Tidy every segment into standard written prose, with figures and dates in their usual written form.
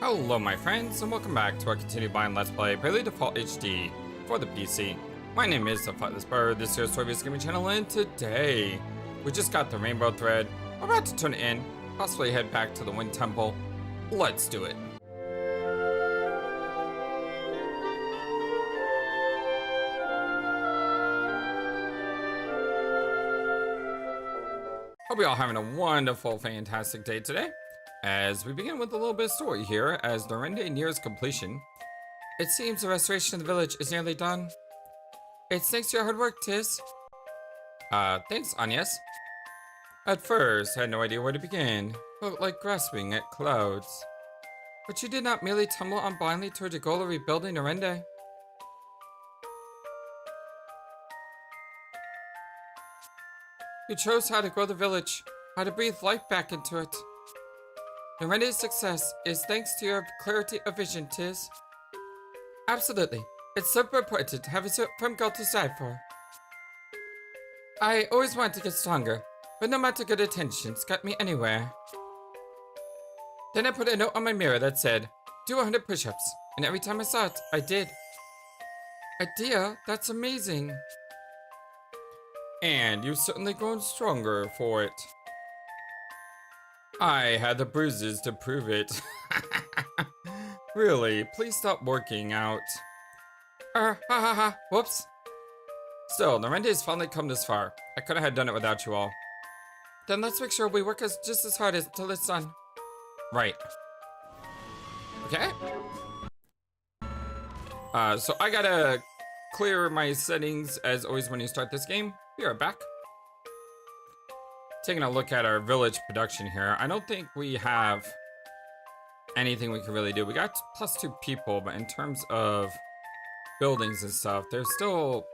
Hello my friends, and welcome back to our continued blind Let's Play Prelude to Fall HD for the PC. My name is the FlightlessBird, this is your story-based gaming channel, and today we just got the rainbow thread. We're about to turn it in, possibly head back to the Wind Temple. Let's do it. Hope you're all having a wonderful, fantastic day today. As we begin with a little bit of story here, as Norende nears completion, it seems the restoration of the village is nearly done. It's thanks to your hard work, Tiz. Thanks, Agnes. At first, I had no idea where to begin. Felt like grasping at clouds. But you did not merely tumble on blindly toward your goal of rebuilding Norende. You chose how to grow the village, how to breathe life back into it. Norende's success is thanks to your clarity of vision, Tiz. Absolutely. It's super important to have a firm goal to strive for. I always wanted to get stronger, but no amount of good intentions got me anywhere. Then I put a note on my mirror that said, do 100 push-ups, and every time I saw it, I did. Idea? That's amazing. And you've certainly grown stronger for it. I had the bruises to prove it. Really, please stop working out. Whoops. Still, Norende has finally come this far. I couldn't have done it without you all. Then let's make sure we work just as hard until it's done. Right. Okay. So I gotta clear my settings as always when you start this game. We are back. Taking a look at our village production here, I don't think we have anything we can really do. We got +2 people, but in terms of buildings and stuff, there's still,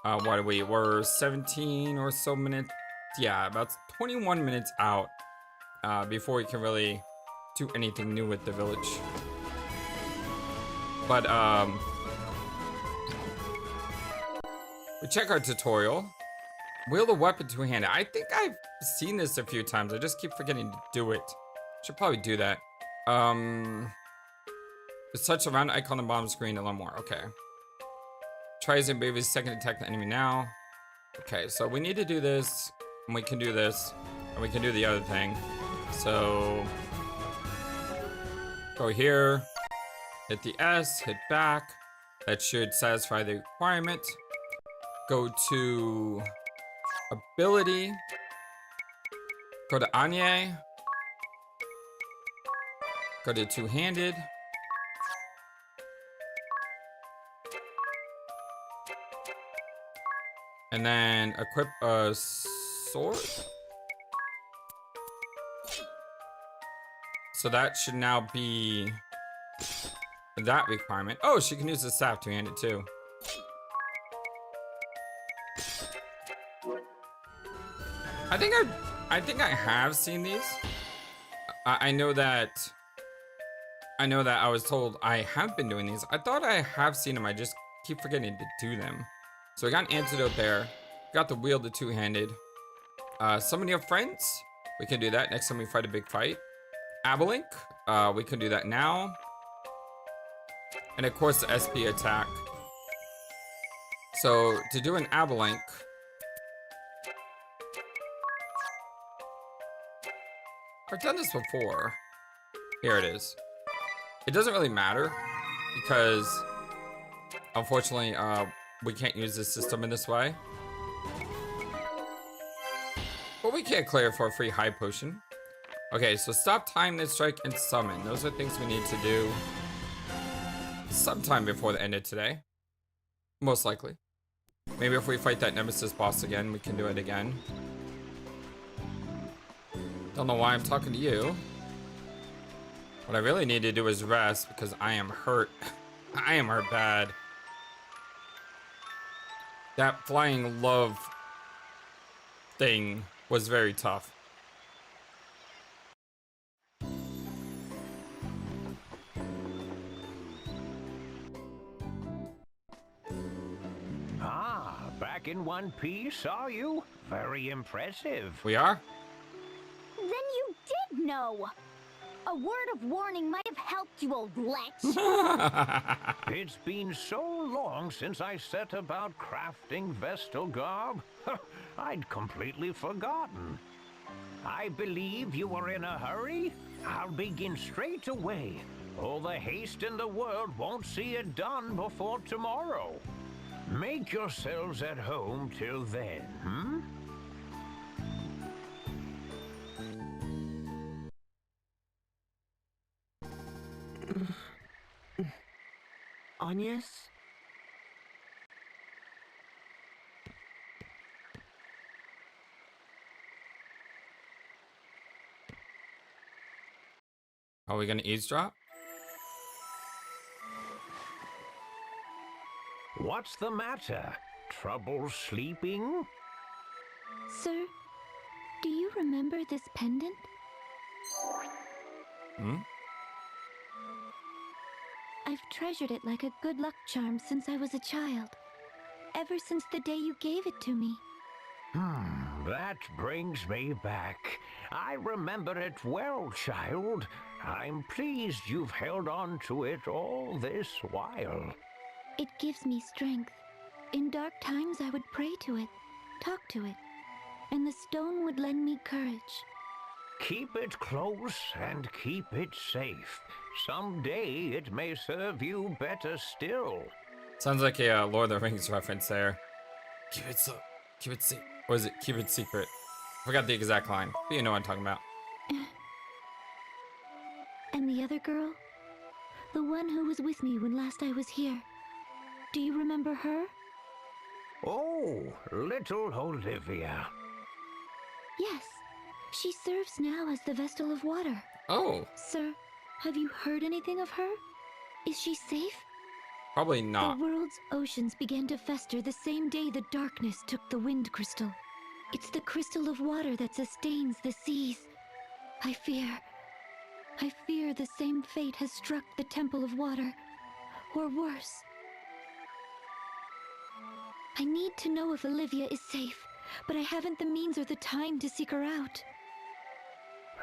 what are we? We're 17 or so minutes, yeah, about 21 minutes out before we can really do anything new with the village. But, we check our tutorial. Wield a weapon two-handed. I think I've seen this a few times. I just keep forgetting to do it. Should probably do that. It's touch the round icon on the bottom screen a little more. Okay. Tries and baby's second attack the enemy now. Okay, so we need to do this, and we can do this, and we can do the other thing. So go here, hit the S, hit back. That should satisfy the requirement. Go to ability, go to Ancheim, go to two-handed, and then equip a sword. So that should now be that requirement. Oh, she can use the staff two-handed too. I think I have seen these. I know that I was told I have been doing these. I thought I have seen them. I just keep forgetting to do them. So we got an antidote there. Got the wield the two-handed. Summon your friends. We can do that next time we fight a big fight. Abalink. We can do that now. And of course the SP attack. So to do an Abalink, I've done this before. Here it is. It doesn't really matter because unfortunately we can't use this system in this way. But we can clear for a free high potion. Okay, so stop time, then strike, and summon. Those are things we need to do sometime before the end of today. Most likely. Maybe if we fight that Nemesis boss again, we can do it again. Don't know why I'm talking to you. What I really need to do is rest because I am hurt. I am hurt bad. That flying love thing was very tough. Ah, back in one piece, are you? Very impressive. We are? Then you did know. A word of warning might have helped, you old lech. It's been so long since I set about crafting Vestal garb. I'd completely forgotten. I believe you were in a hurry. I'll begin straight away. All the haste in the world won't see it done before tomorrow. Make yourselves at home till then, hmm? Agnes? Are we gonna eavesdrop? What's the matter? Trouble sleeping? Sir, do you remember this pendant? Hmm? I've treasured it like a good luck charm since I was a child. Ever since the day you gave it to me. That brings me back. I remember it well, child. I'm pleased you've held on to it all this while. It gives me strength. In dark times I would pray to it, talk to it, and the stone would lend me courage. Keep it close and keep it safe. Someday it may serve you better still. Sounds like a Lord of the Rings reference there. Keep it so. Keep it secret. Or is it keep it secret? I forgot the exact line, but you know what I'm talking about. And the other girl? The one who was with me when last I was here. Do you remember her? Oh, little Olivia. Yes. She serves now as the Vestal of Water. Oh, Sir, have you heard anything of her? Is she safe? probably not. The world's oceans began to fester the same day the darkness took the wind crystal. It's the crystal of water that sustains the seas. I fear the same fate has struck the Temple of Water, or worse. I need to know if Olivia is safe, but I haven't the means or the time to seek her out.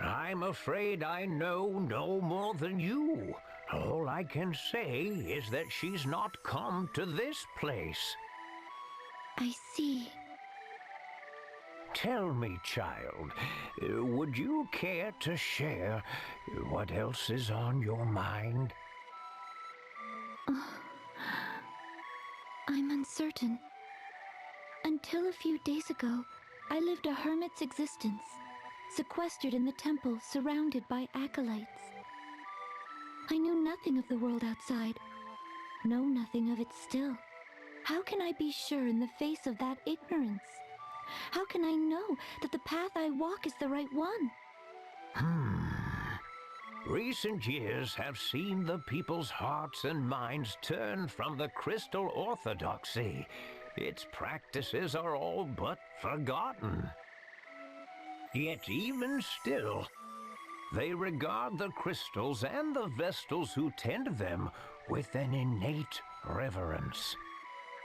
I'm afraid I know no more than you. All I can say is that she's not come to this place. I see. Tell me, child, would you care to share what else is on your mind? I'm uncertain. Until a few days ago, I lived a hermit's existence, sequestered in the temple, surrounded by acolytes. I knew nothing of the world outside, know nothing of it still. How can I be sure in the face of that ignorance? How can I know that the path I walk is the right one? Recent years have seen the people's hearts and minds turn from the crystal orthodoxy. Its practices are all but forgotten. Yet even still, they regard the crystals and the Vestals who tend them with an innate reverence.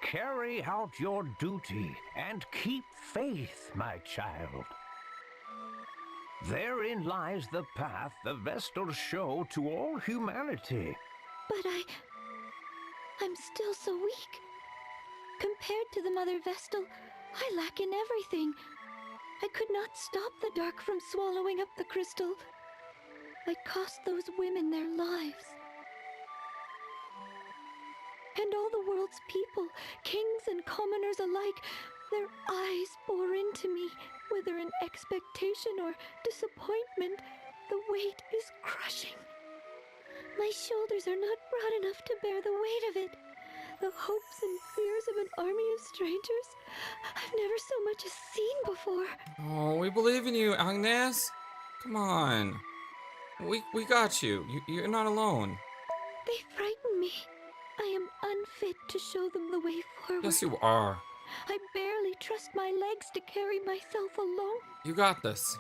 Carry out your duty and keep faith, my child. Therein lies the path the Vestals show to all humanity. But I'm still so weak. Compared to the Mother Vestal, I lack in everything. I could not stop the dark from swallowing up the crystal. I cost those women their lives. And all the world's people, kings and commoners alike, their eyes bore into me, whether in expectation or disappointment. The weight is crushing. My shoulders are not broad enough to bear the weight of it. The hopes and fears of an army of strangers I've never so much as seen before. Oh, we believe in you, Agnes. Come on. We got you. You're not alone. They frighten me. I am unfit to show them the way forward. Yes, you are. I barely trust my legs to carry myself alone. You got this.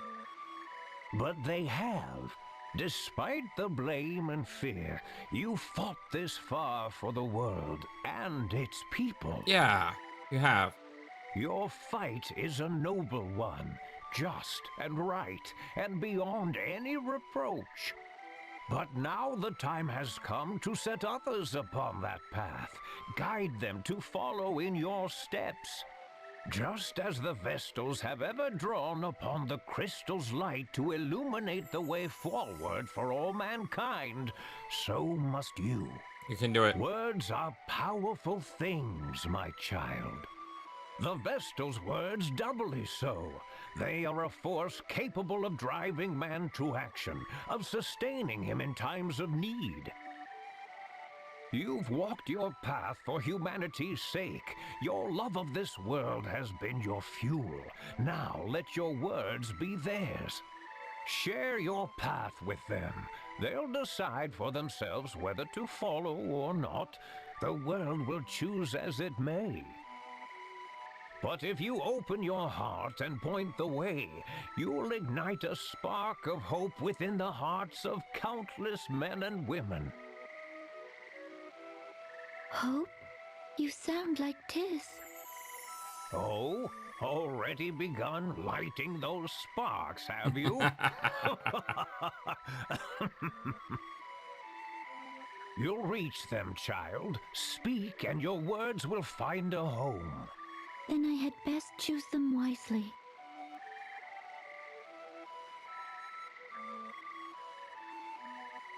But they have. Despite the blame and fear, you fought this far for the world and its people. Yeah, you have. Your fight is a noble one, just and right, and beyond any reproach. But now the time has come to set others upon that path. Guide them to follow in your steps. Just as the Vestals have ever drawn upon the crystal's light to illuminate the way forward for all mankind, so must you. You can do it. Words are powerful things, my child. The Vestal's words doubly so. They are a force capable of driving man to action, of sustaining him in times of need. You've walked your path for humanity's sake. Your love of this world has been your fuel. Now let your words be theirs. Share your path with them. They'll decide for themselves whether to follow or not. The world will choose as it may. But if you open your heart and point the way, you'll ignite a spark of hope within the hearts of countless men and women. Hope? You sound like Tis. Oh, already begun lighting those sparks, have you? You'll reach them, child. Speak, and your words will find a home. Then I had best choose them wisely.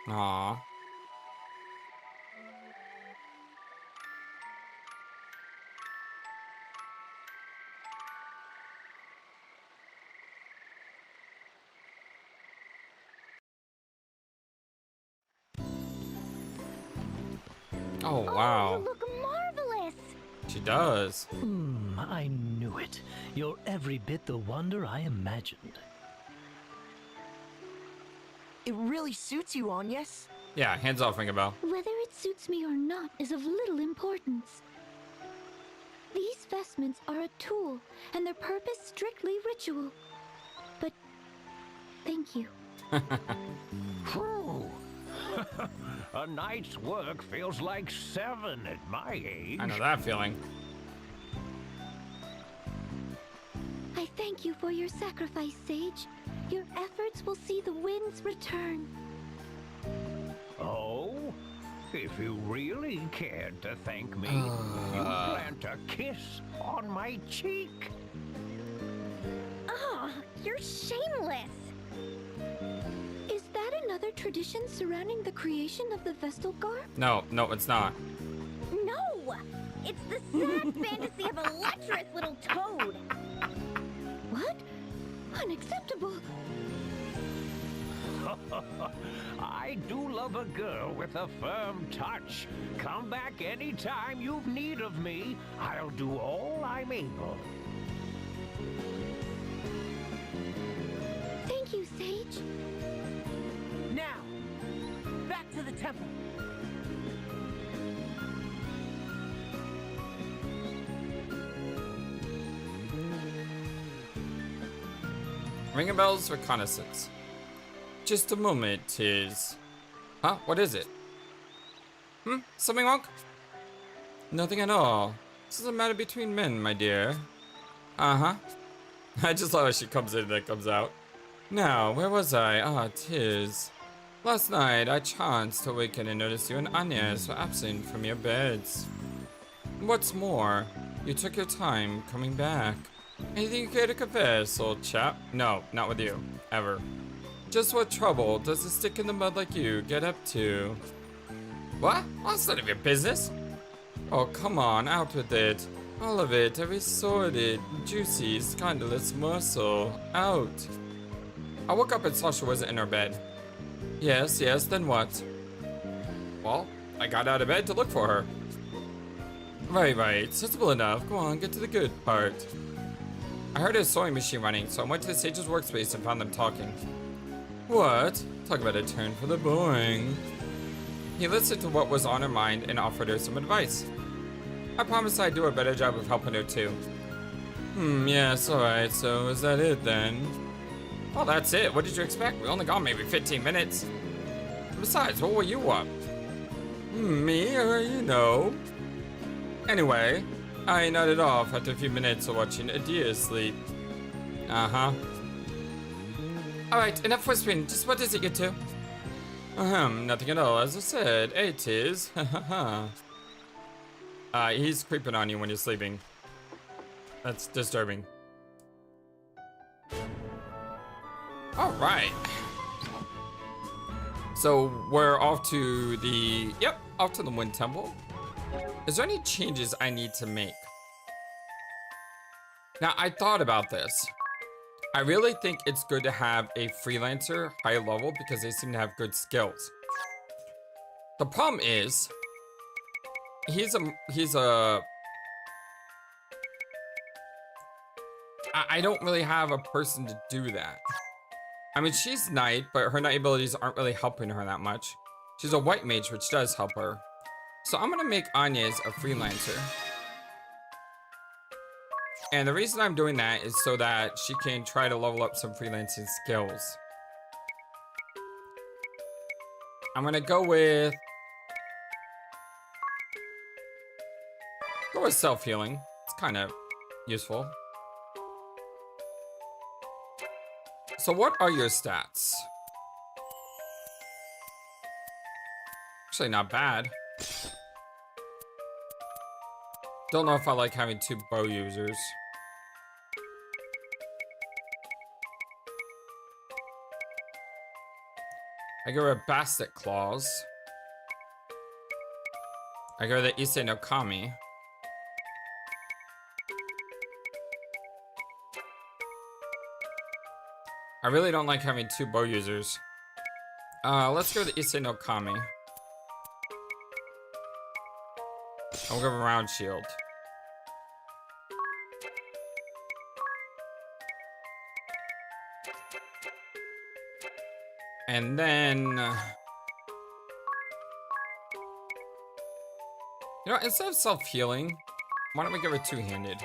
Aww. Oh, wow. Oh, you look marvelous! She does. I knew it. You're every bit the wonder I imagined. It really suits you, Agnes. Yeah, hands off, Ringabell. Whether it suits me or not is of little importance. These vestments are a tool, and their purpose strictly ritual. But thank you. True. A night's work feels like 7 at my age. I know that feeling. I thank you for your sacrifice, Sage. Your efforts will see the winds return. Oh? If you really cared to thank me, you plant a kiss on my cheek. Ah, you're shameless! Is that another tradition surrounding the creation of the Vestal Garb? No, it's not. No! It's the sad fantasy of a lecherous little toad! What? Unacceptable! I do love a girl with a firm touch. Come back anytime you've need of me. I'll do all I'm able. Thank you, Sage. Now, back to the temple. Ringabell's reconnaissance. Just a moment, Tis. Huh? What is it? Something wrong? Nothing at all. This is a matter between men, my dear. Uh-huh. I just love how she comes in and then comes out. Now, where was I? Ah, Tis. Last night, I chanced to awaken and noticed you and Agnes were absent from your beds. What's more, you took your time coming back. Anything you care to confess, old chap? No, not with you. Ever. Just what trouble does a stick in the mud like you get up to? What? Well, that's none of your business. Oh, come on, out with it. All of it, every sordid, juicy, scandalous morsel. Out. I woke up and saw she wasn't in her bed. Yes, then what? Well, I got out of bed to look for her. Right. Sensible enough. Go on, get to the good part. I heard a sewing machine running, so I went to the Sage's workspace and found them talking. What? Talk about a turn for the boring. He listened to what was on her mind and offered her some advice. I promised I'd do a better job of helping her too. Yes, alright, so is that it then? Well, that's it. What did you expect? We only got maybe 15 minutes. Besides, what were you up? Me? You know. Anyway, I nodded off after a few minutes of watching Adia sleep. Uh-huh. Alright, enough whispering. Just what is it, you two? Nothing at all. As I said, it is. He's creeping on you when you're sleeping. That's disturbing. All right. So we're off to the, off to the Wind Temple. Is there any changes I need to make? Now, I thought about this. I really think it's good to have a freelancer high level because they seem to have good skills. The problem is, I don't really have a person to do that. I mean, she's knight, but her knight abilities aren't really helping her that much. She's a white mage, which does help her. So I'm gonna make Agnes a freelancer. And the reason I'm doing that is so that she can try to level up some freelancing skills. I'm gonna go with self-healing. It's kind of useful. So what are your stats? Actually not bad. Don't know if I like having 2 bow users. I go with Bastet Claws. I go with the Issei no Kami. I really don't like having 2 bow users. Let's go with the Issei no Kami. I'll go with Round Shield. And then, you know, instead of self-healing, why don't we give her 2-handed?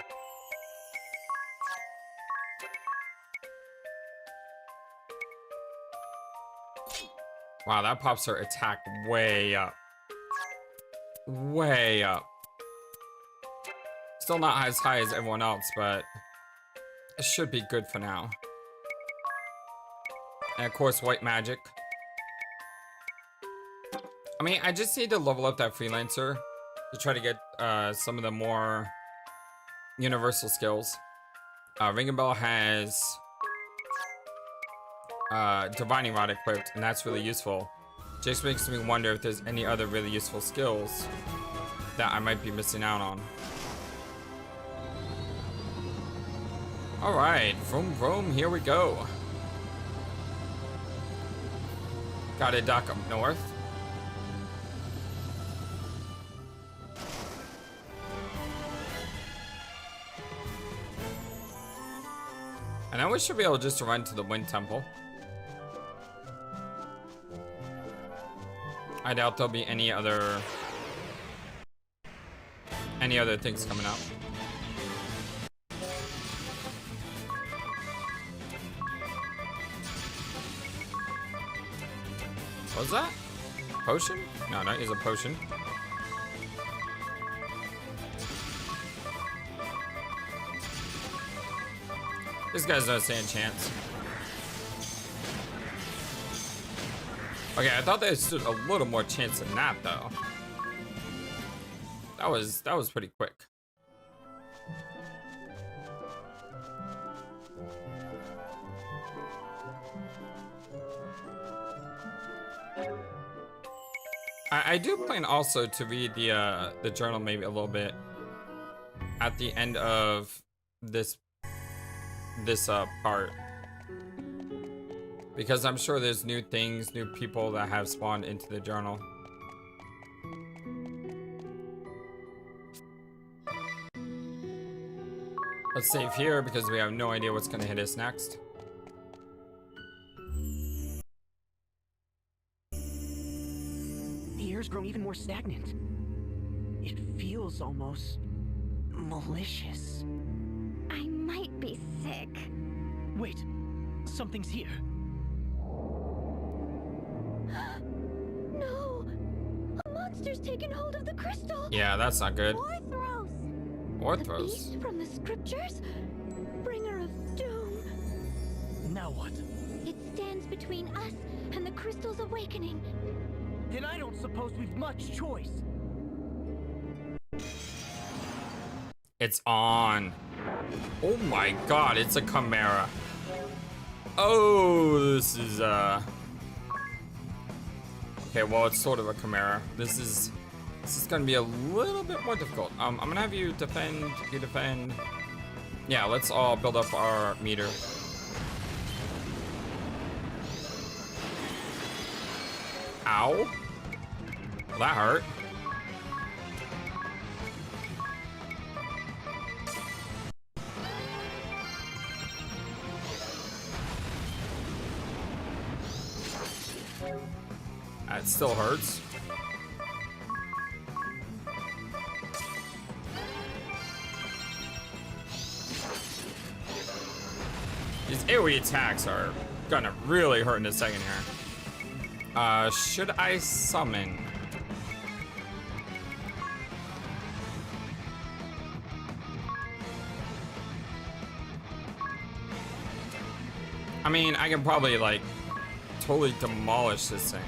Wow, that pops her attack way up. Way up. Still not as high as everyone else, but it should be good for now. And of course, white magic. I mean, I just need to level up that freelancer to try to get some of the more universal skills. Ring and Bell has Divining Rod equipped, and that's really useful. Just makes me wonder if there's any other really useful skills that I might be missing out on. All right, vroom vroom, here we go. Got a dock up north. And then we should be able just to run to the Wind Temple. I doubt there'll be any other things coming up. What was that? Potion? No, not use a potion. This guy's not saying chance. Okay, I thought they stood a little more chance than that, though. That was pretty quick. I do plan also to read the journal maybe a little bit at the end of this part, because I'm sure there's new things, new people that have spawned into the journal. Let's save here because we have no idea what's going to hit us next. The air's grown even more stagnant. It feels almost malicious. I might be sick. Wait, something's here. No! A monster's taken hold of the crystal! Yeah, that's not good. Orthros! The Orthros. beast from the scriptures? Bringer of doom. Now what? It stands between us and the crystal's awakening. Then I don't suppose we've much choice. It's on. Oh my god, it's a chimera. Oh, this is okay, well, it's sort of a chimera. This is gonna be a little bit more difficult. I'm gonna have you defend, you defend. Yeah, let's all build up our meter. Ow. That hurt. That still hurts. These AoE attacks are gonna really hurt in a second here. Should I summon? I mean, I can probably like totally demolish this thing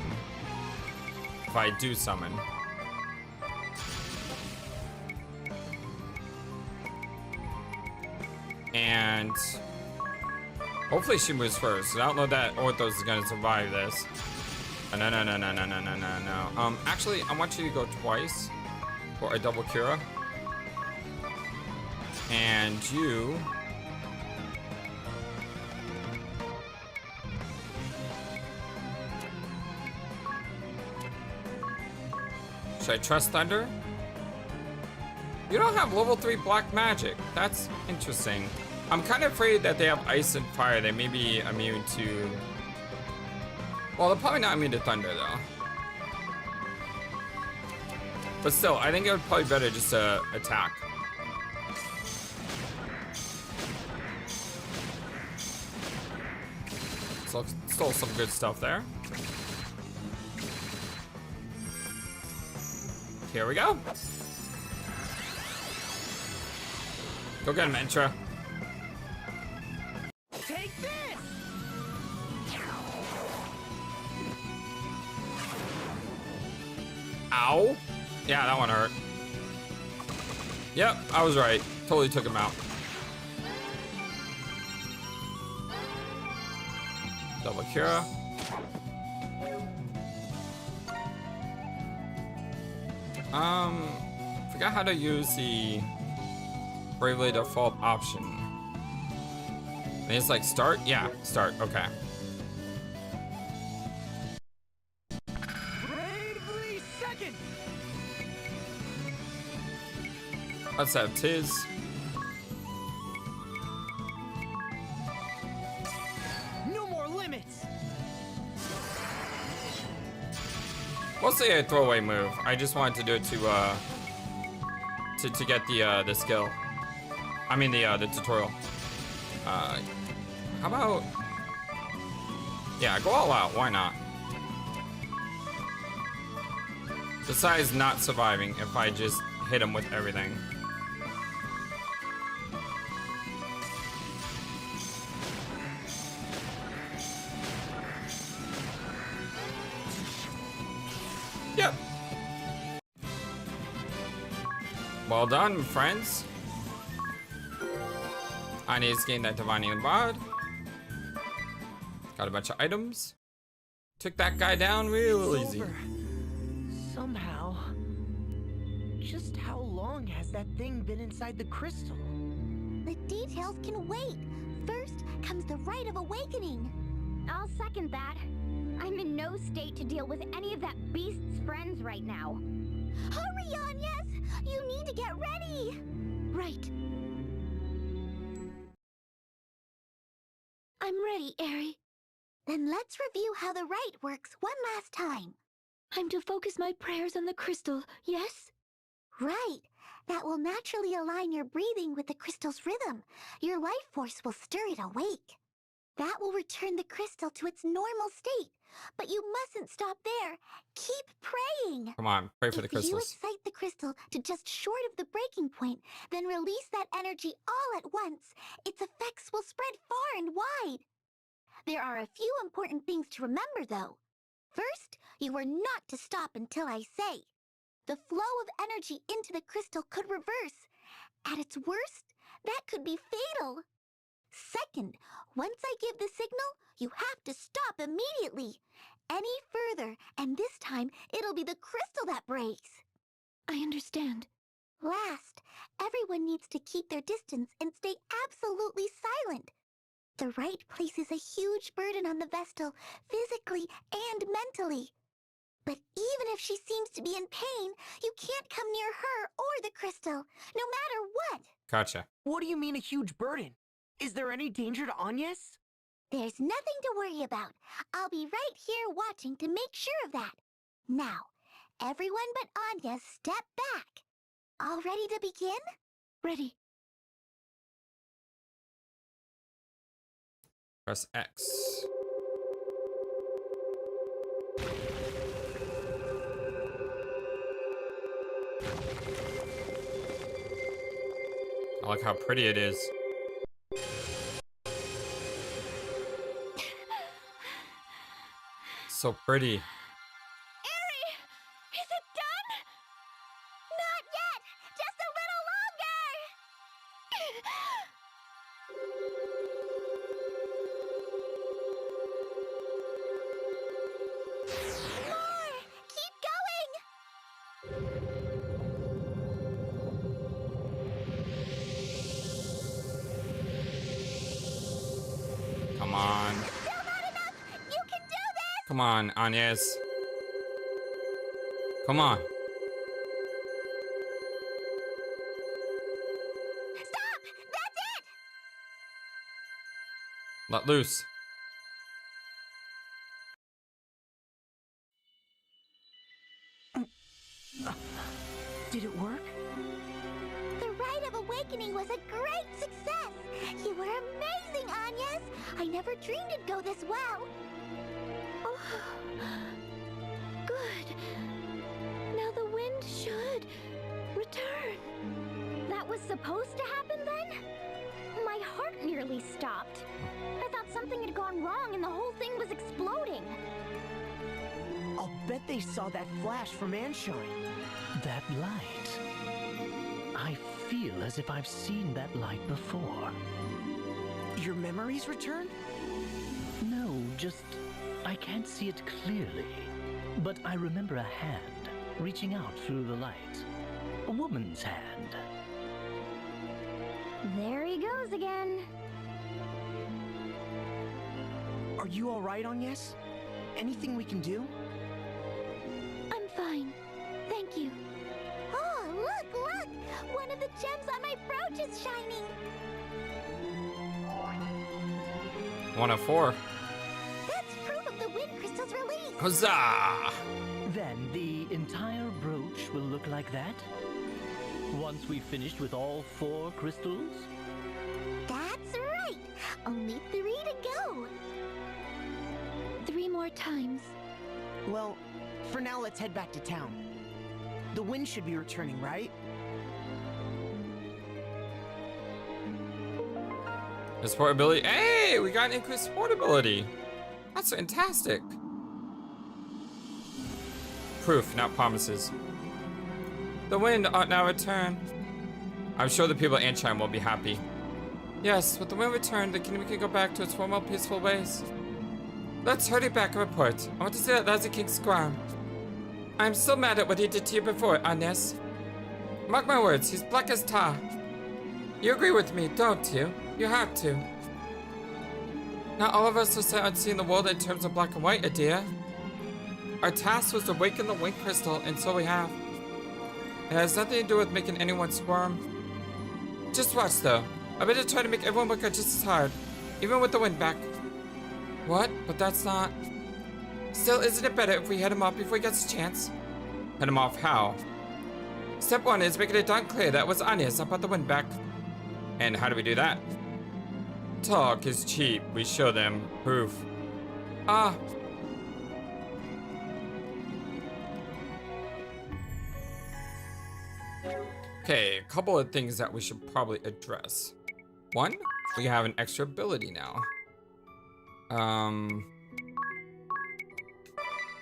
if I do summon. And hopefully she moves first. I don't know that Orthos is gonna survive this. No. Actually, I want you to go twice for a double Cura. And you... Should I trust Thunder? You don't have level 3 black magic. That's interesting. I'm kind of afraid that they have ice and fire. They may be immune to... Well, they're probably not immune to thunder, though. But still, I think it would probably be better just to attack. So, still some good stuff there. Here we go. Go get him, Entra. Take this! Ow. Yeah, that one hurt. Yep, I was right. Totally took him out. Double Cura. Forgot how to use the Bravely Default option. I think it's like start? Yeah, start. Okay. Bravely second! Let's have Tiz. No more limits! Mostly a throwaway move. I just wanted to do it to get the skill. I mean the tutorial. How about... Yeah, go all out. Why not? Besides not surviving if I just hit him with everything. Yep. Well done, friends. I need to gain that Divining Rod. Got a bunch of items. Took that guy down real It's easy. over. Somehow. Just how long has that thing been inside the crystal? The details can wait. First comes the rite of awakening. I'll second that. I'm in no state to deal with any of that beast's friends right now. Hurry on, yes! You need to get ready! Right. I'm ready, Aerie. Then let's review how the rite works one last time. I'm to focus my prayers on the crystal, yes? Right. That will naturally align your breathing with the crystal's rhythm. Your life force will stir it awake. That will return the crystal to its normal state. But you mustn't stop there. Keep praying. Come on, pray for the If you crystals. excite the crystal to just short of the breaking point, then release that energy all at once, its effects will spread far and wide. There are a few important things to remember, though. First, you are not to stop until I say. The flow of energy into the crystal could reverse. At its worst, that could be fatal. Second, once I give the signal, you have to stop immediately. Any further, and this time it'll be the crystal that breaks. I understand. Last, everyone needs to keep their distance and stay absolutely silent. The right places a huge burden on the Vestal, physically and mentally. But even if she seems to be in pain, you can't come near her or the crystal, no matter what. Gotcha. What do you mean a huge burden? Is there any danger to Agnes? There's nothing to worry about. I'll be right here watching to make sure of that. Now, everyone but Anya, step back. All ready to begin? Ready. Press X. I like how pretty it is. So pretty. Eri! Is it done? Not yet! Just a little longer! More! Keep going! Come on. Still not enough! You can do this! Come on, Agnes. Come on. Stop! That's it! Let loose. Did it work? The Rite of Awakening was a great success! You were amazing, Agnes! I never dreamed it'd go this well! Oh, good. Now the wind should return. That was supposed to happen then? My heart nearly stopped. I thought something had gone wrong and the whole thing was exploding. I'll bet they saw that flash from Ancheim. That light. I feel as if I've seen that light before. Your memories return? No, just I can't see it clearly. But I remember a hand reaching out through the light. A woman's hand. There he goes again. Are you all right, Agnes? Anything we can do? I'm fine. Thank you. Oh, look! One of the gems on my brooch is shining. 104. That's proof of the wind crystal's release. Huzzah! Then the entire brooch will look like that? Once we've finished with all 4 crystals? That's right. Only 3 to go. 3 more times. Well, for now, let's head back to town. The wind should be returning, right? The supportability. Hey, we got increased supportability. That's fantastic. Proof, not promises. The wind ought now return. I'm sure the people of Ancheim will be happy. Yes, with the wind returned, the kingdom can go back to its former peaceful ways. Let's hurry back and report. I want to see that Lazy King squirm. I'm still mad at what he did to you before, Agnes. Mark my words, he's black as tar. You agree with me, don't you? You have to. Not all of us are set on seeing the world in terms of black and white, Adia. Our task was to awaken the wind crystal, and so we have. It has nothing to do with making anyone squirm. Just watch, though. I better try to make everyone work out just as hard, even with the wind back. What? But that's not... Still, isn't it better if we head him off before he gets a chance? Head him off how? Step 1 is making it darn clear that it was Agnes that brought the wind back. And how do we do that? Talk is cheap. We show them proof. Ah. Okay, a couple of things that we should probably address. 1, we have an extra ability now.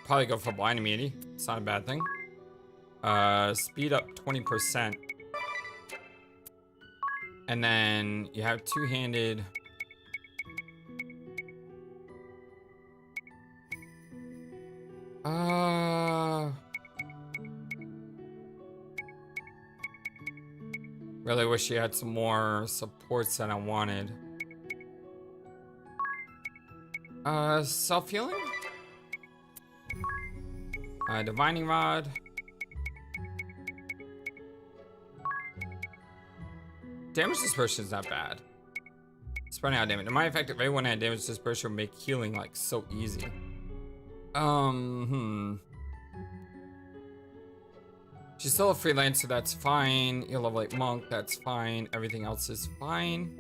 Probably go for blind immunity. It's not a bad thing. Speed up 20%. And then you have two-handed. Really wish you had some more supports than I wanted. Self-healing? Divining Rod. Damage dispersion is not bad. Spreading out damage. In my effect, if everyone had damage dispersion, would make healing like so easy. She's still a freelancer, that's fine. You're level 8 monk, that's fine. Everything else is fine.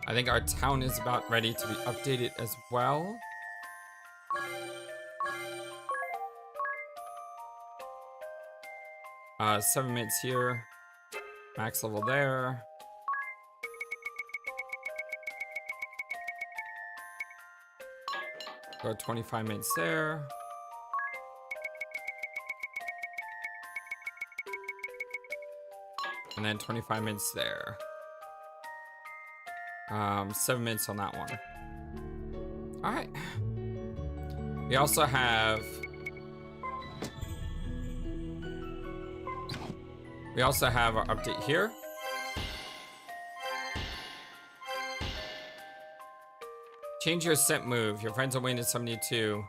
I think our town is about ready to be updated as well. Uh, 7 minutes here. Max level there. Go 25 minutes there. And then 25 minutes there. 7 minutes on that one. All right. We also have our update here. Change your scent move. Your friends are waiting to 72.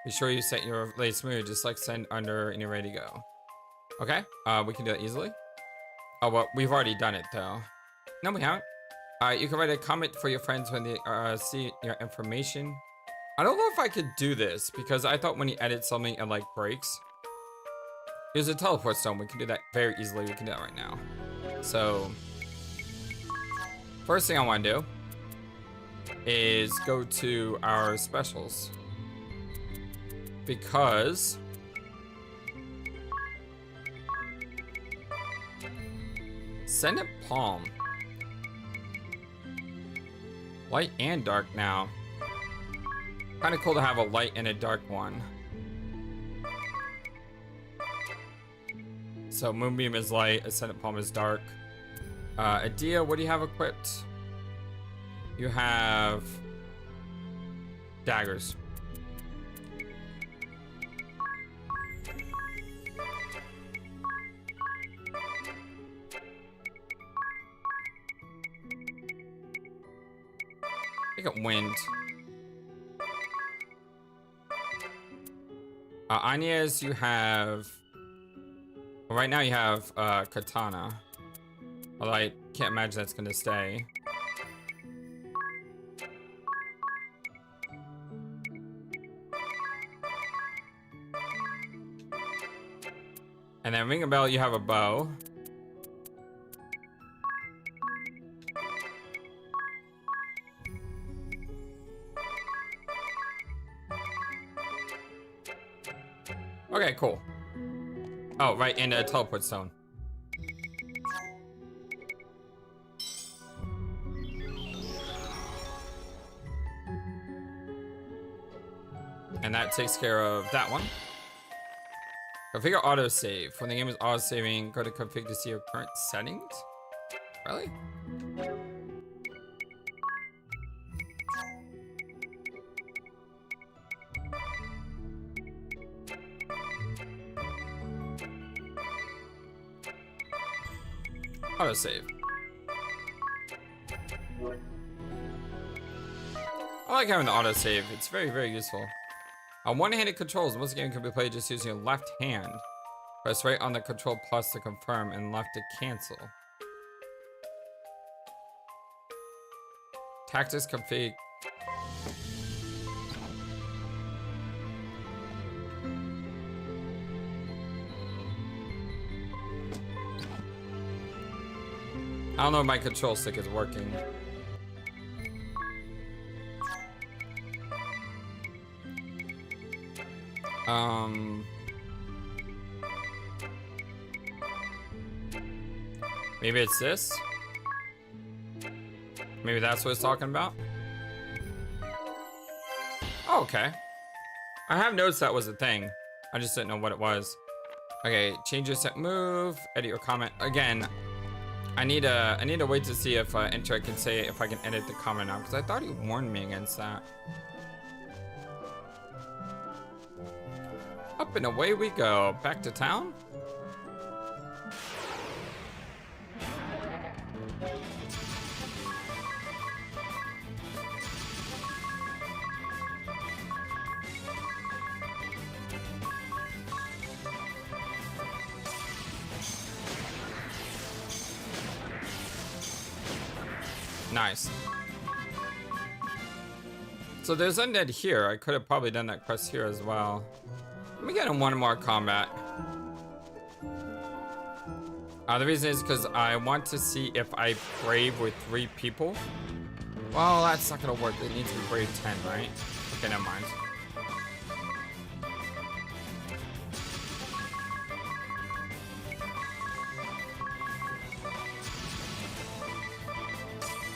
Be sure you set your latest move. Just like send under and you're ready to go. Okay. We can do that easily. Oh, well, we've already done it though. No, we haven't. You can write a comment for your friends when they see your information. I don't know if I could do this because I thought when you edit something it like breaks. There's a teleport stone. We can do that very easily. We can do that right now. So, first thing I want to do is go to our specials because Send it palm. Light and dark now. Kind of cool to have a light and a dark one. So Moonbeam is light, Ascendant Palm is dark. Adia, what do you have equipped? You have daggers. I got wind. Anya's, you have. Well, right now you have katana. Although I can't imagine that's gonna stay. And then Ring a Bell, you have a bow. Okay, cool. Oh, right, and a teleport stone. And that takes care of that one. Configure autosave. When the game is autosaving, go to config to see your current settings. Really? Autosave. I like having the autosave. It's very, very useful. One-handed controls. Most of the game can be played just using your left hand. Press right on the control plus to confirm and left to cancel. Tactics config. I don't know if my control stick is working. Maybe it's this? Maybe that's what it's talking about? Oh, okay. I have noticed that was a thing. I just didn't know what it was. Okay, change your set move, edit your comment. Again, I need to wait to see if Enter can say if I can edit the comment now, because I thought he warned me against that. Up and away we go. Back to town? Nice. So there's undead here. I could have probably done that quest here as well. Let me get in one more combat. The reason is because I want to see if I brave with 3 people. Well, that's not gonna work. It needs to be brave 10, right? Okay, never mind.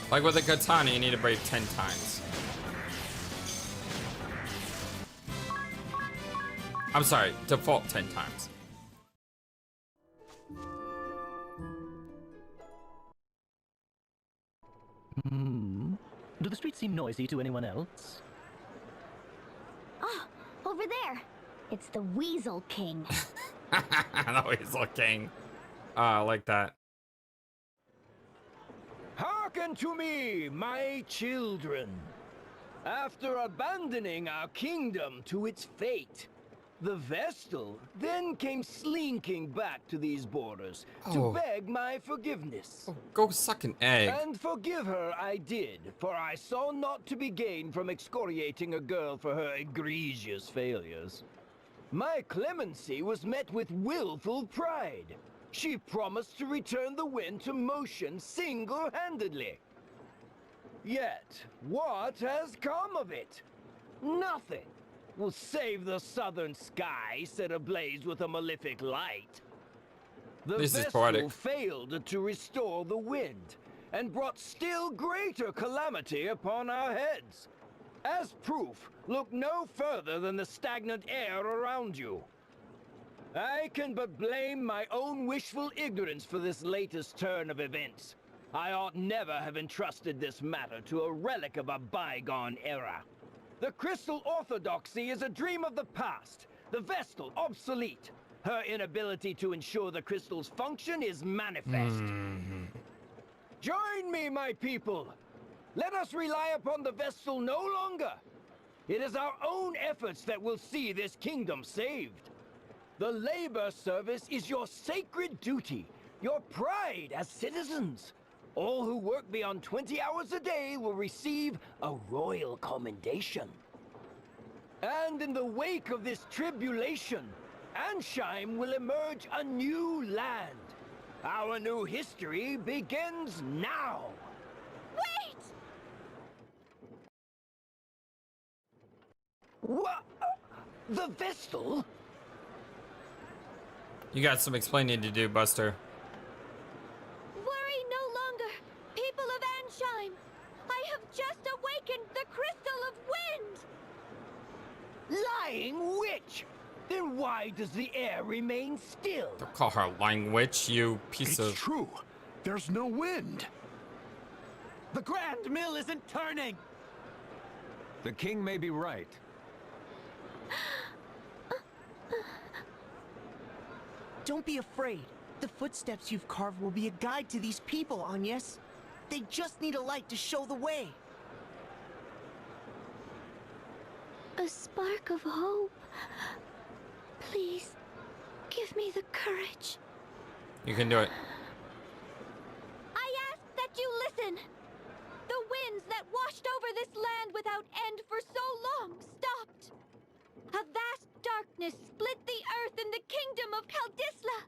Like with a katana, you need to brave 10 times. I'm sorry, default 10 times. Do the streets seem noisy to anyone else? Oh, over there. It's the Weasel King. The Weasel King. I like that. Hearken to me, my children. After abandoning our kingdom to its fate, the Vestal then came slinking back to these borders to beg my forgiveness. Oh, go suck an egg. And forgive her I did, for I saw naught to be gained from excoriating a girl for her egregious failures. My clemency was met with willful pride. She promised to return the wind to motion single-handedly. Yet, what has come of it? Nothing will save the southern sky set ablaze with a malefic light. The This is vessel poetic. failed to restore the wind, and brought still greater calamity upon our heads. As proof, look no further than the stagnant air around you. I can but blame my own wishful ignorance for this latest turn of events. I ought never have entrusted this matter to a relic of a bygone era. The Crystal Orthodoxy is a dream of the past, the Vestal obsolete. Her inability to ensure the crystal's function is manifest. Join me, my people. Let us rely upon the Vestal no longer. It is our own efforts that will see this kingdom saved. The labor service is your sacred duty, your pride as citizens. All who work beyond 20 hours a day will receive a royal commendation. And in the wake of this tribulation, Ancheim will emerge a new land. Our new history begins now. Wait! What? The Vestal? You got some explaining to do, Buster. Worry no longer, people of Ancheim. I have just awakened the Crystal of Wind. Lying witch! Then why does the air remain still? Don't call her a lying witch, you piece It's of... true. There's no wind. The Grand Mill isn't turning! The king may be right. Don't be afraid. The footsteps you've carved will be a guide to these people, Agnes. They just need a light to show the way. A spark of hope. Please, give me the courage. You can do it. I ask that you listen. The winds that washed over this land without end for so long stopped. A vast darkness split the earth in the kingdom of Kaldisla.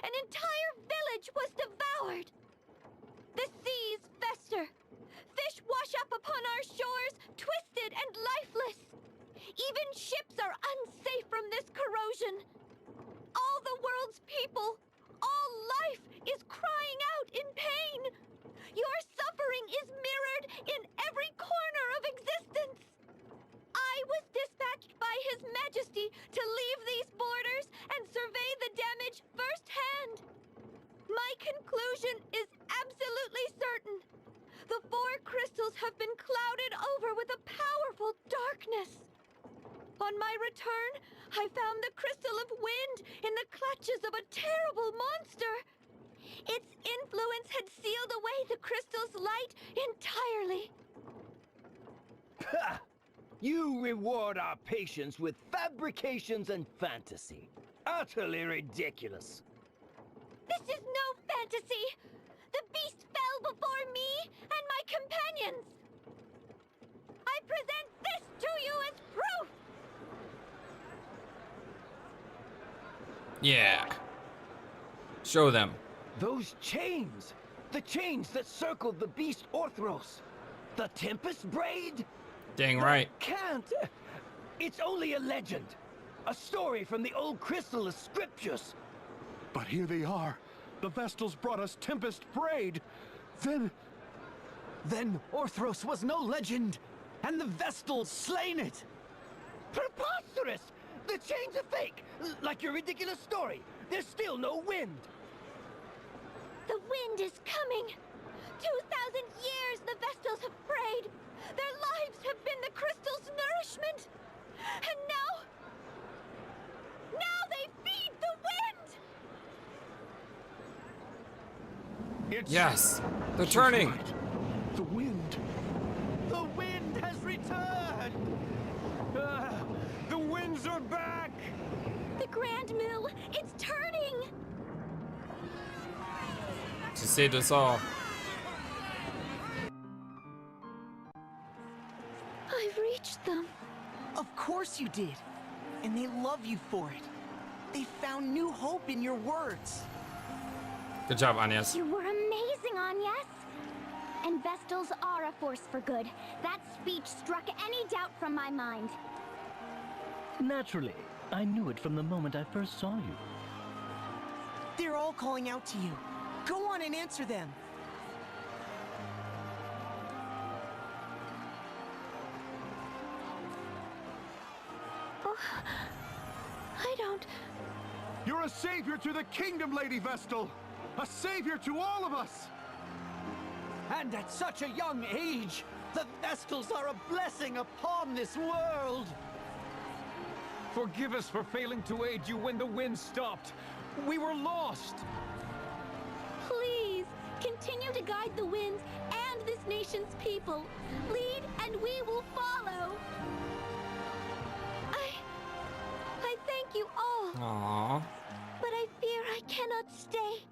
An entire village was devoured. The seas fester. Fish wash up upon our shores, twisted and lifeless. Even ships are unsafe from this corrosion. All the world's people, all life is crying out in pain. Your suffering is mirrored in every corner of existence. I was His Majesty to leave these borders and survey the damage firsthand. My conclusion is absolutely certain. The 4 crystals have been clouded over with a powerful darkness. On my return, I found the crystal of wind in the clutches of a terrible monster. Its influence had sealed away the crystal's light entirely. Ha! You reward our patience with fabrications and fantasy. Utterly ridiculous. This is no fantasy! The beast fell before me and my companions! I present this to you as proof! Yeah. Show them. Those chains! The chains that circled the beast Orthros! The Tempest Braid! Dang right. Can't! It's only a legend! A story from the old Crystallis scriptures! But here they are. The Vestals brought us Tempest Braid. Then Orthros was no legend, and the Vestals slain it. Preposterous! The chains are fake! Like your ridiculous story! There's still no wind! The wind is coming! 2,000 years the Vestals have prayed! Their lives have been the crystal's nourishment! And now they feed the wind! Yes. They're turning. right. The wind. The wind has returned! The winds are back! The Grand Mill, it's turning! She saved us all. I've reached them. Of course you did. And they love you for it. They found new hope in your words. Good job, Agnes. You were amazing, Agnes. And Vestals are a force for good. That speech struck any doubt from my mind. Naturally. I knew it from the moment I first saw you. They're all calling out to you. Go on and answer them. Oh, I don't... You're a savior to the kingdom, Lady Vestal. A savior to all of us. And at such a young age, the Vestals are a blessing upon this world. Forgive us for failing to aid you when the wind stopped. We were lost. Please, continue to guide the winds and this nation's people. Lead and we will follow. I thank you all. Aww. But I fear I cannot stay.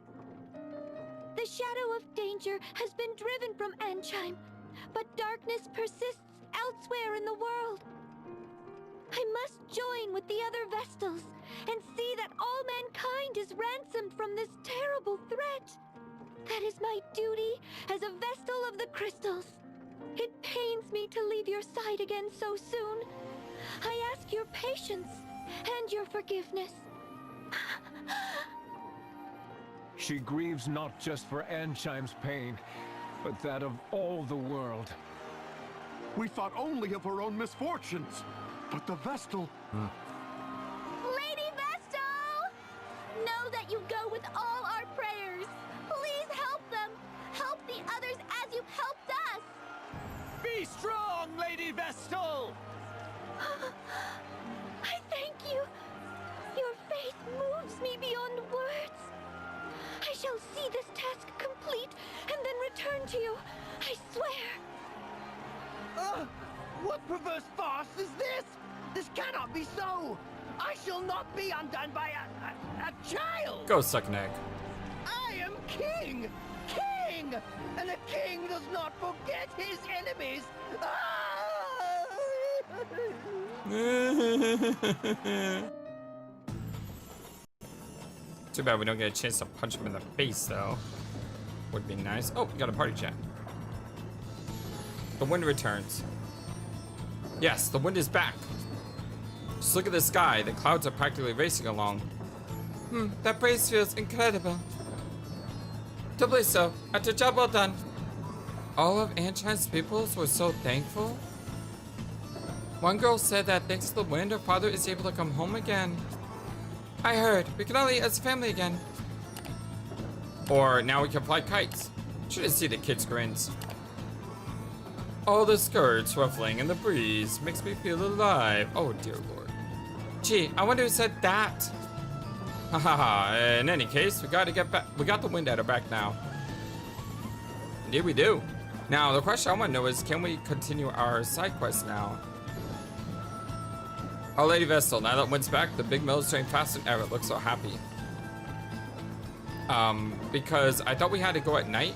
The shadow of danger has been driven from Ancheim, but darkness persists elsewhere in the world. I must join with the other Vestals and see that all mankind is ransomed from this terrible threat. That is my duty as a Vestal of the Crystals. It pains me to leave your side again so soon. I ask your patience and your forgiveness. She grieves not just for Ancheim's pain, but that of all the world. We thought only of our own misfortunes. But the Vestal... Lady Vestal! Know that you go with all our prayers. Please help them. Help the others as you've helped us. Be strong, Lady Vestal! I thank you. Your faith moves me beyond words. I shall see this task complete and then return to you. I swear. What perverse farce is this? This cannot be so! I shall not be undone by a child! Go suck an egg. I am king! King! And a king does not forget his enemies! Too bad we don't get a chance to punch him in the face, though. Would be nice. Oh, we got a party chat. The wind returns. Yes, the wind is back. Just look at the sky. The clouds are practically racing along. That praise feels incredible. Doubly so, after a job well done. All of Ancheim's peoples were so thankful. One girl said that thanks to the wind, her father is able to come home again. I heard. We can all eat as a family again. Or now we can fly kites. Shouldn't see the kids' grins. All the skirts ruffling in the breeze makes me feel alive. Oh dear lord. Gee, I wonder who said that. Haha. In any case, we gotta get back. We got the wind at our back now. Indeed we do. Now the question I want to know is, can we continue our side quest now? Our Lady Vestal, now that wind's back, the big mill is turning faster than ever. It looks so happy. Because I thought we had to go at night.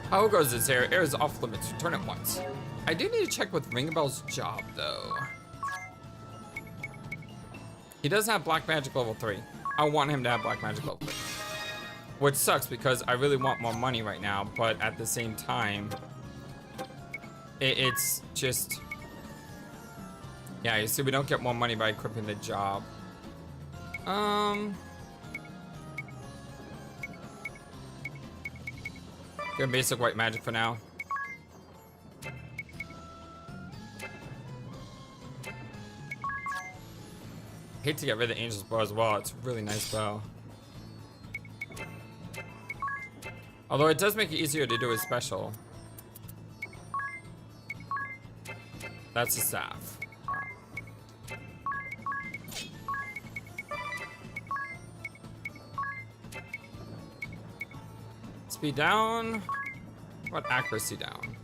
How goes this air? Air is off limits. Return at once. I do need to check with Ringabel's job, though. He doesn't have Black Magic level 3. I want him to have Black Magic level 3. Which sucks because I really want more money right now, but at the same time, it's just... Yeah, you see, we don't get more money by equipping the job. Get basic white magic for now. Hate to get rid of the Angel's Bow as well. It's a really nice bow. Although it does make it easier to do a special. That's the staff. Speed down. What accuracy down?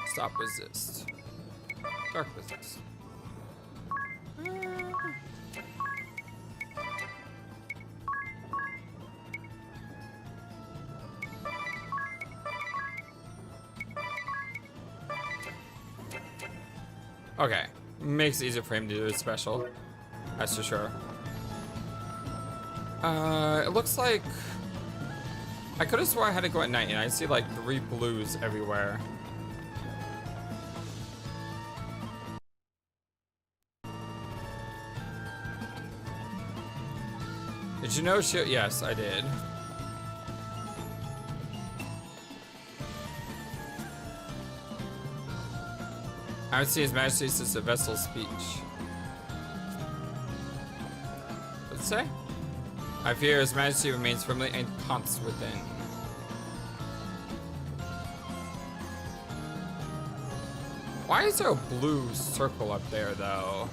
Stop resist. Dark resist. Okay. Makes it easier for him to do a special. That's for sure. It looks like I could have swore I had to go at night, and I see like 3 blues everywhere. Did you know she? Yes, I did. I would see His Majesty since the vessel's speech. What's it say? I fear His Majesty remains firmly ensconced within. Why is there a blue circle up there, though?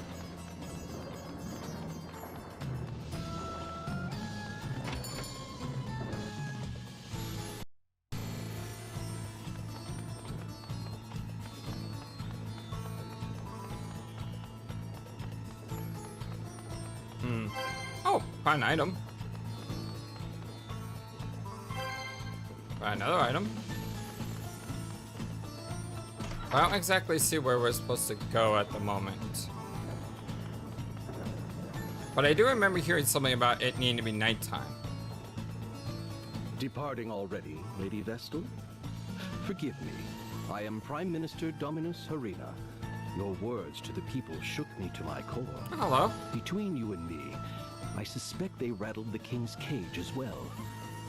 Oh, find an item. Another item. I don't exactly see where we're supposed to go at the moment. But I do remember hearing something about it needing to be nighttime. Departing already, Lady Vestal? Forgive me. I am Prime Minister Dominus Harina. Your words to the people shook me to my core. Hello. Between you and me, I suspect they rattled the king's cage as well.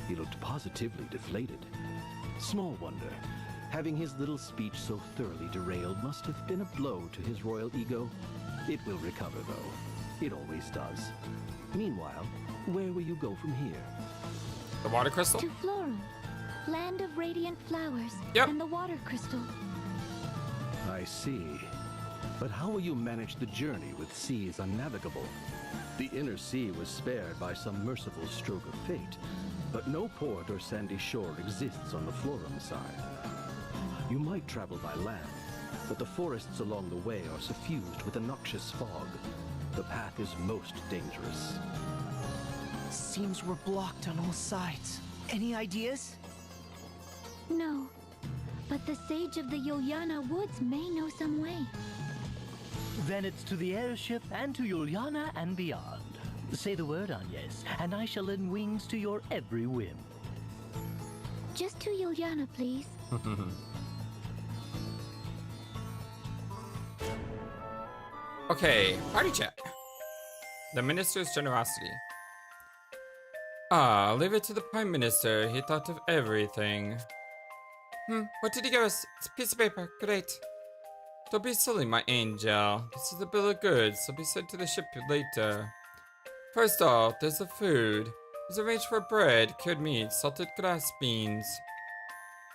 He looked positively deflated. Small wonder. Having his little speech so thoroughly derailed must have been a blow to his royal ego. It will recover, though. It always does. Meanwhile, where will you go from here? The water crystal? To Florum, land of radiant flowers, and the water crystal. I see. But how will you manage the journey with seas unnavigable? The inner sea was spared by some merciful stroke of fate, but no port or sandy shore exists on the Florum side. You might travel by land, but the forests along the way are suffused with a noxious fog. The path is most dangerous. Seems we're blocked on all sides. Any ideas? No, but the sage of the Yuliana Woods may know some way. Then it's to the airship and to Yuliana and beyond. Say the word, Agnes, and I shall lend wings to your every whim. Just to Yuliana, please. Okay, party chat. The minister's generosity. Ah, leave it to the Prime Minister. He thought of everything. What did he give us? It's a piece of paper. Great. Don't be silly, my angel. This is a bill of goods. They'll be sent to the ship later. First off, there's the food. There's arranged for bread, cured meat, salted grass beans,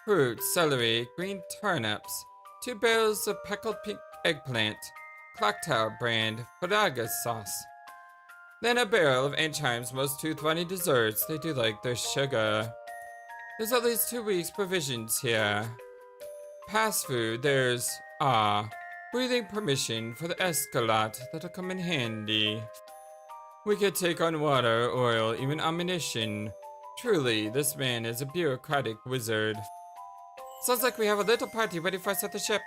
fruit, celery, green turnips, 2 barrels of pickled pink eggplant, clock tower brand, Faraga sauce. Then a barrel of Ancheim's most tooth-running desserts. They do like their sugar. There's at least 2 weeks provisions here. Past food, there's, breathing permission for the Escalade. That'll come in handy. We could take on water, oil, even ammunition. Truly, this man is a bureaucratic wizard. Sounds like we have a little party ready for us at the ship.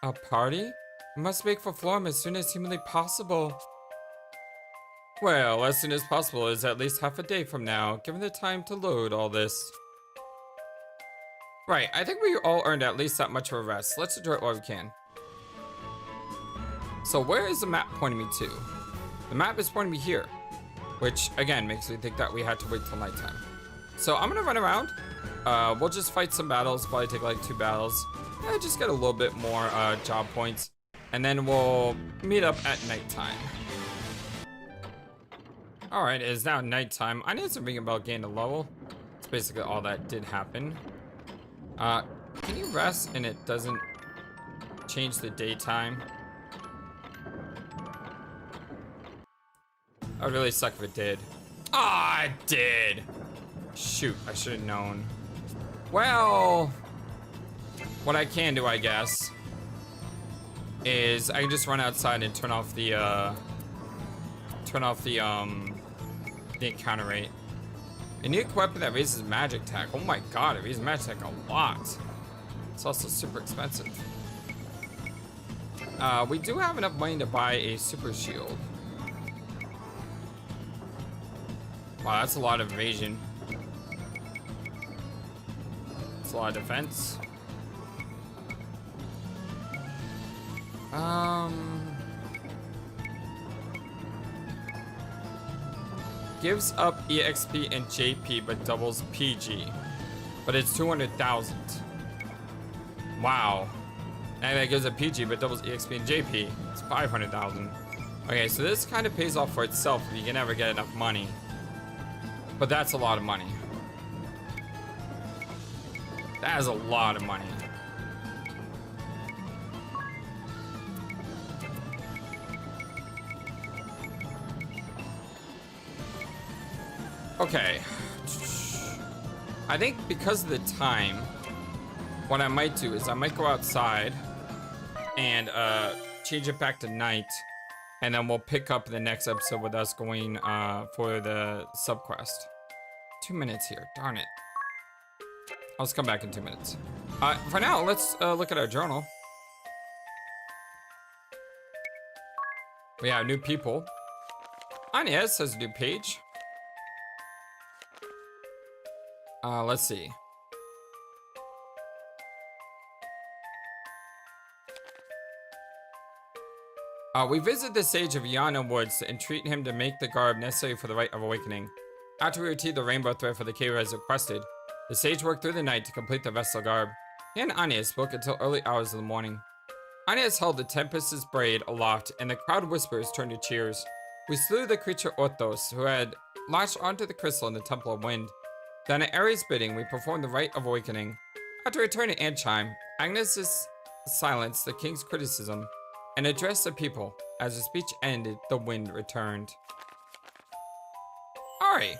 A party? We must make for Florm as soon as humanly possible. Well, as soon as possible is at least half a day from now, given the time to load all this. Right, I think we all earned at least that much of a rest. Let's enjoy it while we can. So where is the map pointing me to? The map is pointing me here, which again makes me think that we had to wait till nighttime. So I'm gonna run around. We'll just fight some battles, probably take like 2 battles. Just get a little bit more job points, and then we'll meet up at nighttime. All right, it is now nighttime. I need some ring bell gain a level. That's basically all that did happen. Can you rest and it doesn't change the daytime? That would really suck if it did. Ah, it did! Shoot, I should have known. Well, what I can do, I guess, is I can just run outside and turn off the encounter rate. A new weapon that raises magic attack. Oh my god, it raises magic attack a lot. It's also super expensive. We do have enough money to buy a super shield. Wow, that's a lot of evasion. That's a lot of defense. Gives up EXP and JP but doubles PG. But it's 200,000. Wow. And that gives up PG but doubles EXP and JP. It's 500,000. Okay, so this kind of pays off for itself if you can never get enough money. But that's a lot of money. That is a lot of money. Okay. I think because of the time, what I might do is I might go outside and change it back to night, and then we'll pick up the next episode with us going for the subquest. 2 minutes here, darn it. I'll just come back in 2 minutes. For now, let's look at our journal. We have new people. Ines has a new page. Let's see. We visit the sage of Yana Woods to entreat him to make the garb necessary for the rite of awakening. After we retrieved the rainbow thread for the cave as requested, the sage worked through the night to complete the vestal garb. He and Anya spoke until early hours of the morning. Anya held the Tempest's braid aloft, and the crowd whispers turned to cheers. We slew the creature Orthos, who had latched onto the crystal in the Temple of Wind. Then at Ares' bidding, we performed the rite of awakening. After returning to Ancheim, Agnes silenced the king's criticism and addressed the people. As the speech ended, the wind returned. Alright.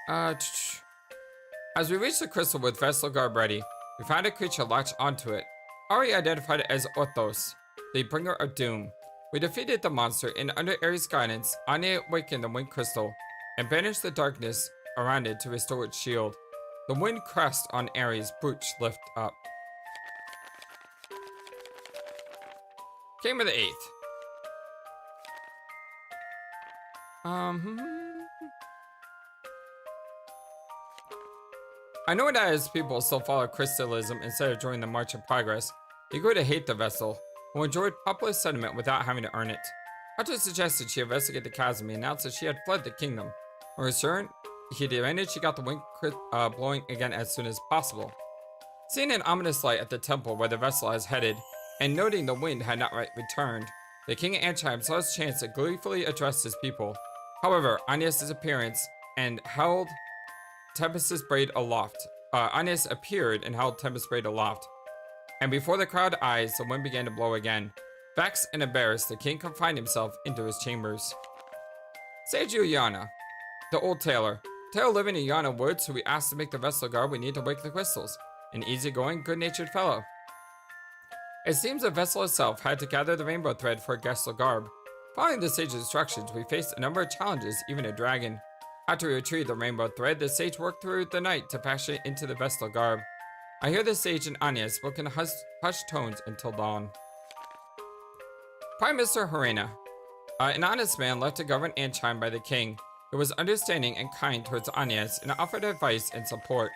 As we reached the crystal with Vestal Garb ready, we found a creature latched onto it. Ari identified it as Orthos, the bringer of doom. We defeated the monster, and under Ares' guidance, Anya awakened the wind crystal and banished the darkness around it to restore its shield. The wind crest on Ares' brooch lift up. Game of the 8th. I know that as people still follow crystalism instead of joining the March of Progress, he grew to hate the Vestal, who enjoyed popular sentiment without having to earn it. After suggested she investigate the chasm, he announced that she had fled the kingdom. On return, he demanded she got the wind blowing again as soon as possible. Seeing an ominous light at the temple where the vessel has headed, and noting the wind had not yet returned, the king of Ancheim saw his chance to gleefully address his people. However, Agnes' appearance and held Tempest's braid aloft. Agnes appeared and held Tempest's braid aloft. And before the crowd eyes, the wind began to blow again. Vexed and embarrassed, the king confined himself into his chambers. Sage Yana, the old tailor. Tailor living in Yana Woods, who we asked to make the vessel guard we need to wake the crystals. An easygoing, good-natured fellow. It seems the vessel itself had to gather the rainbow thread for a guestly garb. Following the sage's instructions, we faced a number of challenges, even a dragon. After we retrieved the rainbow thread, the sage worked through the night to fashion it into the vestal garb. I hear the sage and Anya spoke in hushed tones until dawn. Prime Minister Harena, an honest man left to govern Ancheim by the king, who was understanding and kind towards Agnes and offered advice and support.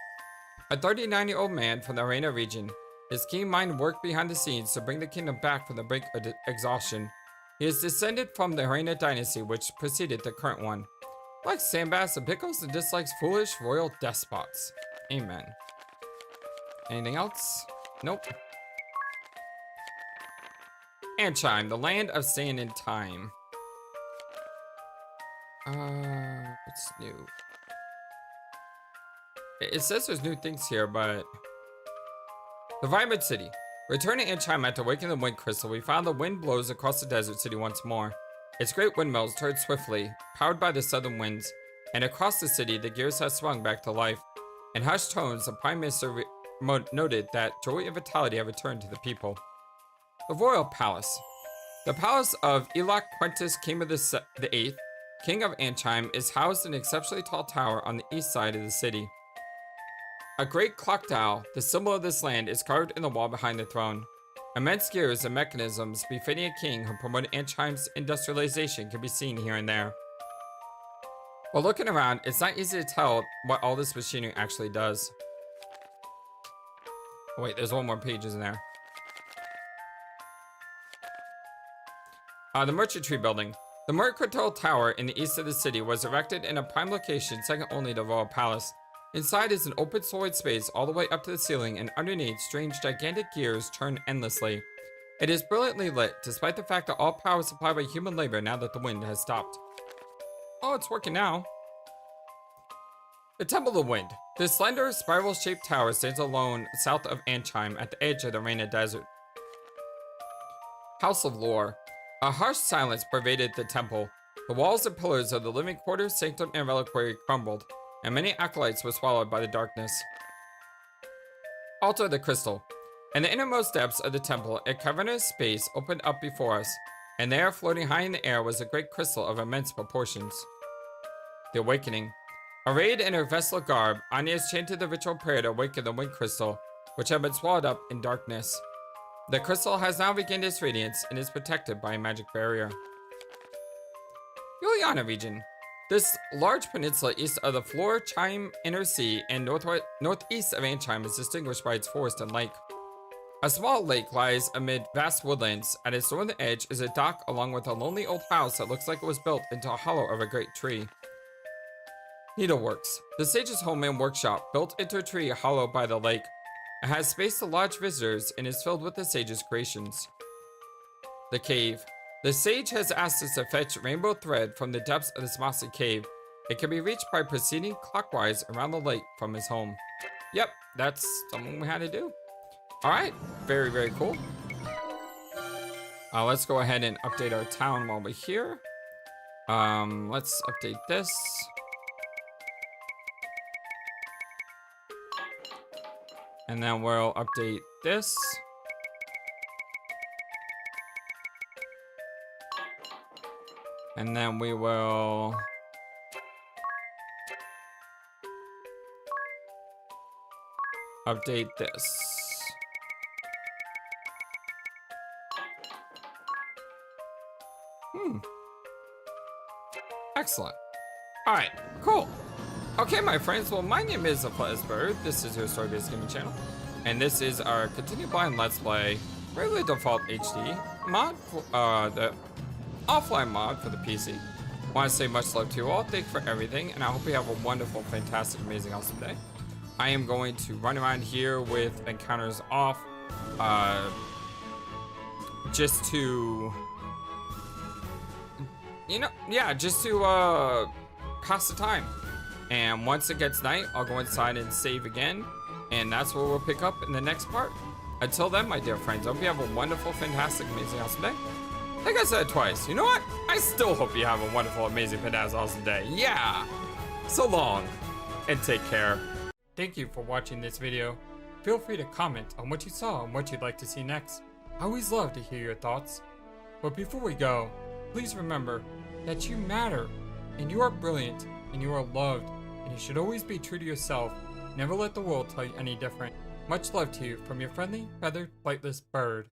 A 39-year-old man from the Harena region, his keen mind worked behind the scenes to bring the kingdom back from the brink of exhaustion. He is descended from the Harena dynasty, which preceded the current one. Likes sandbags and pickles and dislikes foolish royal despots. Amen. Anything else? Nope. Ancheim, the land of sand and time. What's new? It says there's new things here, but... The Vibrant City. Returning Ancheim after waking the wind crystal, we found the wind blows across the desert city once more. Its great windmills turned swiftly, powered by the southern winds, and across the city the gears had swung back to life. In hushed tones, the Prime Minister noted that joy and vitality had returned to the people. The Royal Palace. The palace of Elok Quintus, King of the Eighth, King of Ancheim, is housed in an exceptionally tall tower on the east side of the city. A great clock dial, the symbol of this land, is carved in the wall behind the throne. Immense gears and mechanisms befitting a king who promoted Ancheim's industrialization can be seen here and there. While looking around, it's not easy to tell what all this machinery actually does. Oh wait, there's one more page in there. The Merchantry Building. The Mercantile Tower in the east of the city was erected in a prime location second only to Royal Palace. Inside is an open solid space all the way up to the ceiling, and underneath, strange gigantic gears turn endlessly. It is brilliantly lit, despite the fact that all power is supplied by human labor now that the wind has stopped. Oh, it's working now. The Temple of Wind. This slender, spiral-shaped tower stands alone south of Ancheim at the edge of the Raina Desert. House of Lore. A harsh silence pervaded the temple. The walls and pillars of the living quarters, sanctum, and reliquary crumbled, and many acolytes were swallowed by the darkness. Altar of the Crystal. In the innermost depths of the temple, a cavernous space opened up before us, and there, floating high in the air, was a great crystal of immense proportions. The Awakening. Arrayed in her vestal garb, Agnes chanted the ritual prayer to awaken the wind crystal, which had been swallowed up in darkness. The crystal has now regained its radiance and is protected by a magic barrier. Juliana region. This large peninsula east of the Floor-Chaim Inner Sea and northeast of Ancheim is distinguished by its forest and lake. A small lake lies amid vast woodlands. At its northern edge is a dock along with a lonely old house that looks like it was built into a hollow of a great tree. Needleworks. The sage's home and workshop, built into a tree hollowed by the lake. It has space to lodge visitors and is filled with the sage's creations. The Cave. The sage has asked us to fetch rainbow thread from the depths of this mossy cave. It can be reached by proceeding clockwise around the lake from his home. Yep, that's something we had to do. Alright, very, very cool. Let's go ahead and update our town while we're here. Let's update this. And then we'll update this. And then we will update this. Excellent. All right, cool. Okay, my friends, well, my name is FlightlessBird. This is your story-based gaming channel. And this is our continued blind Let's Play regular default HD mod, the offline mod for the PC. Want to say much love to you all. Thank you for everything, and I hope you have a wonderful, fantastic, amazing, awesome day. I am going to run around here with encounters off, just to, you know, yeah, just to pass the time. And once it gets night, I'll go inside and save again, and that's what we'll pick up in the next part. Until then, my dear friends, I hope you have a wonderful, fantastic, amazing, awesome day. Like I said twice, you know what? I still hope you have a wonderful, amazing, fantastic, awesome day. Yeah! So long, and take care. Thank you for watching this video. Feel free to comment on what you saw and what you'd like to see next. I always love to hear your thoughts. But before we go, please remember that you matter, and you are brilliant, and you are loved, and you should always be true to yourself. Never let the world tell you any different. Much love to you from your friendly, feathered, flightless bird.